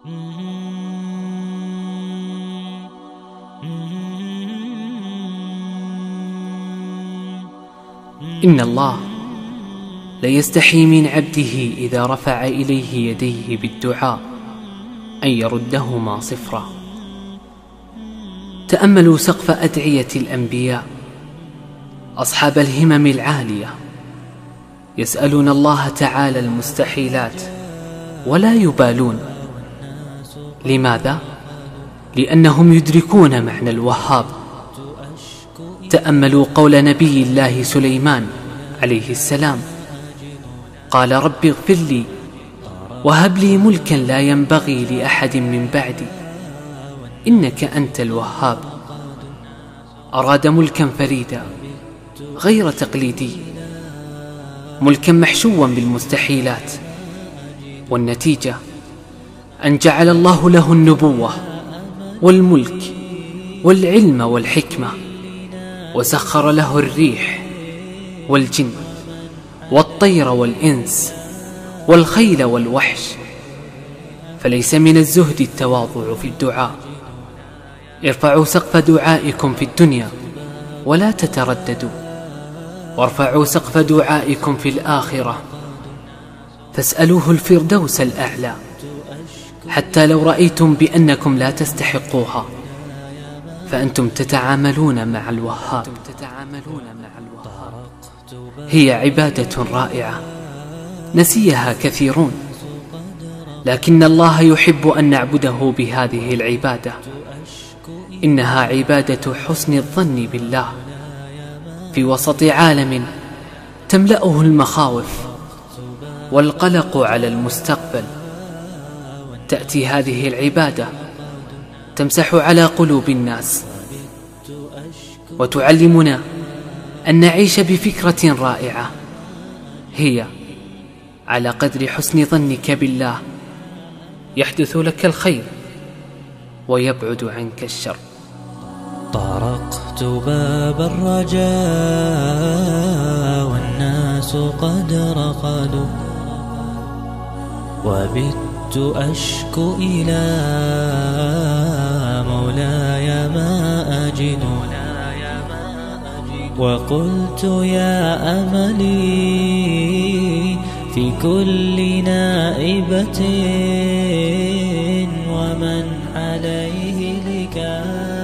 إن الله ليستحي من عبده إذا رفع إليه يديه بالدعاء أن يردهما صفرا. تأملوا سقف أدعية الأنبياء أصحاب الهمم العالية، يسألون الله تعالى المستحيلات ولا يبالون. لماذا؟ لأنهم يدركون معنى الوهاب. تأملوا قول نبي الله سليمان عليه السلام، قال رب اغفر لي وهب لي ملكا لا ينبغي لأحد من بعدي إنك أنت الوهاب. أراد ملكا فريدا غير تقليدي، ملكا محشوا بالمستحيلات، والنتيجة أن جعل الله له النبوة والملك والعلم والحكمة، وسخر له الريح والجن والطير والإنس والخيل والوحش. فليس من الزهد التواضع في الدعاء. ارفعوا سقف دعائكم في الدنيا ولا تترددوا، وارفعوا سقف دعائكم في الآخرة فاسألوه الفردوس الأعلى، حتى لو رأيتم بأنكم لا تستحقوها فأنتم تتعاملون مع الوهاب. هي عبادة رائعة نسيها كثيرون، لكن الله يحب أن نعبده بهذه العبادة. إنها عبادة حسن الظن بالله في وسط عالم تملأه المخاوف والقلق على المستقبل. تأتي هذه العبادة تمسح على قلوب الناس وتعلمنا أن نعيش بفكرة رائعة، هي على قدر حسن ظنك بالله يحدث لك الخير ويبعد عنك الشر. طرقت باب الرجاء والناس قد رقدوا، وبت أشكو إلى مولاي ما أجد، وقلت يا أملي في كل نائبة ومن عليه لكان